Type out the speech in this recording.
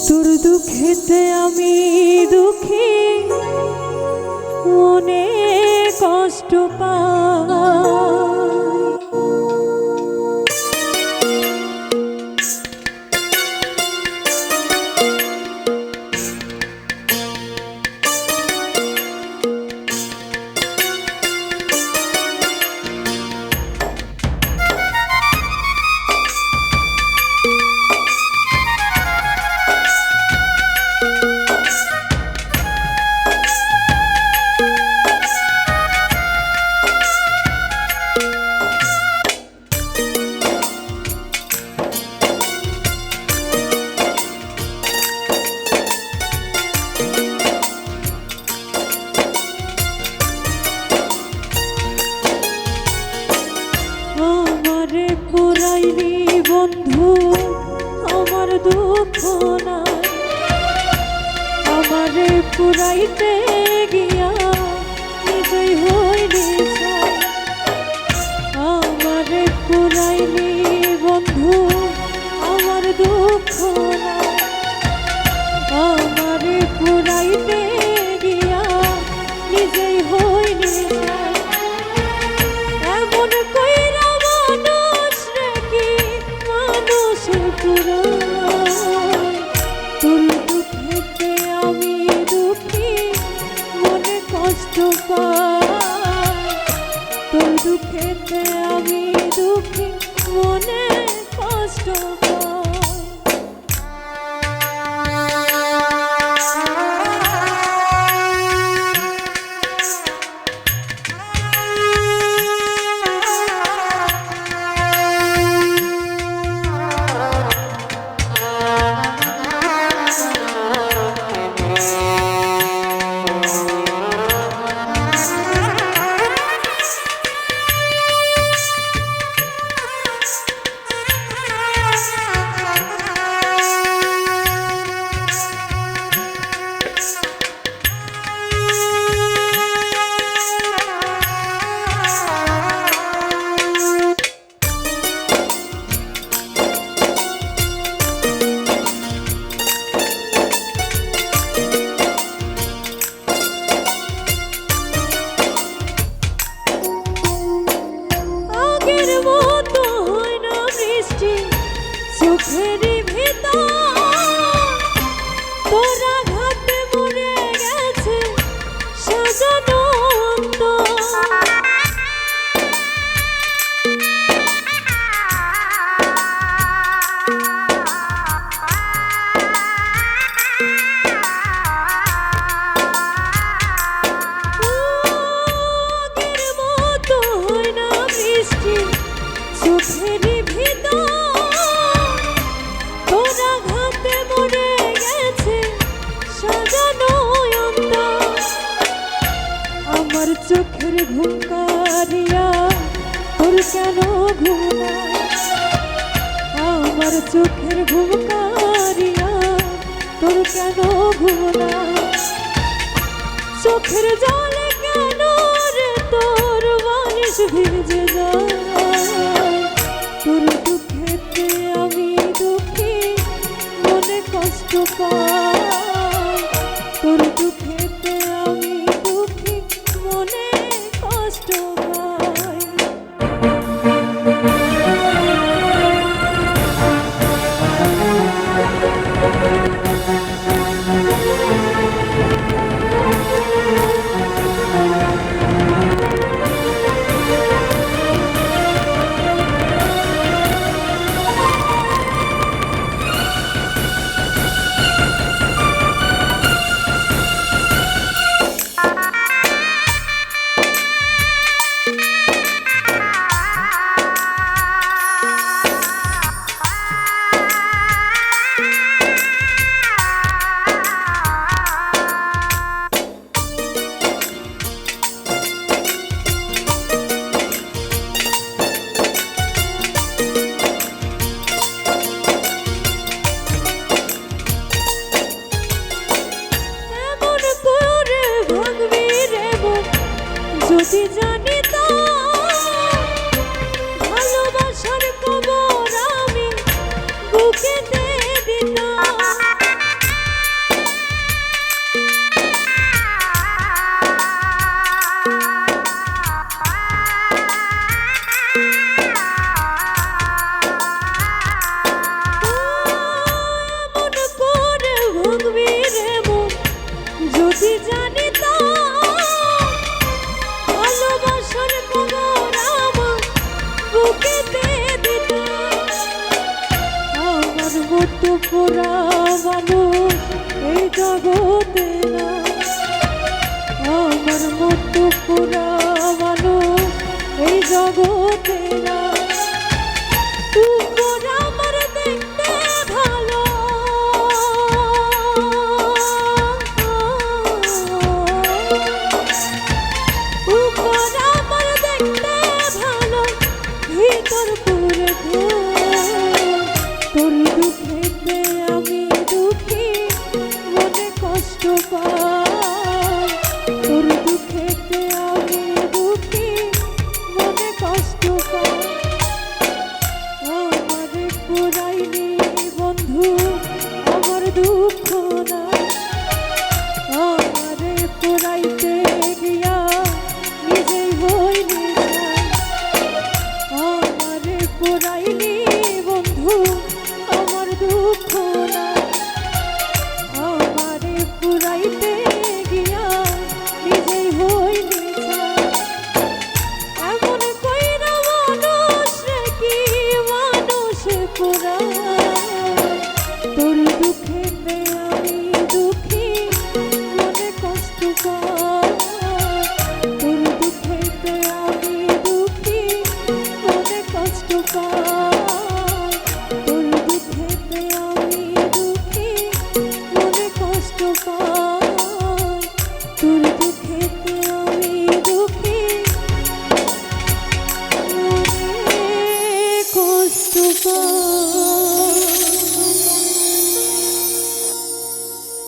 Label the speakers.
Speaker 1: তোর দুঃখেতে আমি দুঃখী মনে কষ্ট পাই। পুরাইলি বন্ধু আমার দুঃখ নাই, আমারে পুরাইতে গিয়া নিজেই হইলি ছাই। আমারে পুরাইলি বন্ধু আমার দুঃখ নাই, আমারে পুরাইতে গিয়া নিজেই হইলি ছাই। এমন কইরা তোর দুঃখেতে আমি দুঃখী মনে কষ্ট পাই। তোর দুঃখেতে আমি দুঃখী মনে কষ্ট পাই। চোখেরই ভিতর তোর আঘাতে মরে গেছে সাজানো আগের মতো হয় না বৃষ্টি। চোখেরই ভিতর আমার চোখের ঘুম কারিয়া তোর কেন ঘুম নাই? আমার চোখের ঘুম কারিয়া তোর কেন ঘুম নাই? চোখের জলে কেন রে তোর বালিশ ভিজে যায়? তোর দুঃখেতে আমি দুঃখী মনে কষ্ট পাই। তোর দুঃখেতে আমি দুঃখী মনে কষ্ট পাই। যদি জানিতাম ভালোবাসার খবর আমি বুকেতে দিতাম। যদি জানিতাম ভালোবাসার খবর আমার বুকেতে দিতাম। আমার মতো পোড়া মানুষ এই জগতে না, আমার মতো পোড়া মানুষ এই জগতে না। উপর আমার দেখতে ভালো, উপর আমার দেখতে ভালো, ভিতর পুরে তোর দুঃখেতে আমি দুঃখী, মনে কষ্ট পাই। তোর দুঃখেতে আমি দুঃখী, মনে কষ্ট পাই। আমারে পুরাইনি বন্ধু আমার দুঃখ না, আমারে পুরাইতে গিয়া নিজেই হইনি না। আমারে পুরাইনি বন্ধু আমার দুঃখ না, আমারে পুরাইতে গিয়া নিজেই হইনি না। এমন কইরা মানুষ রে কি মানুষ পুরায়। তোর দুঃখেতে আমি দুঃখী, মনে কষ্ট পাই। তোর দুঃখেতে আমি দুঃখী, মনে কষ্ট পাই। তোর দুঃখেতে আমি দুঃখী, মনে কষ্ট পাই। তোর দুঃখেতে আমি দুঃখী, মনে কষ্ট পাই।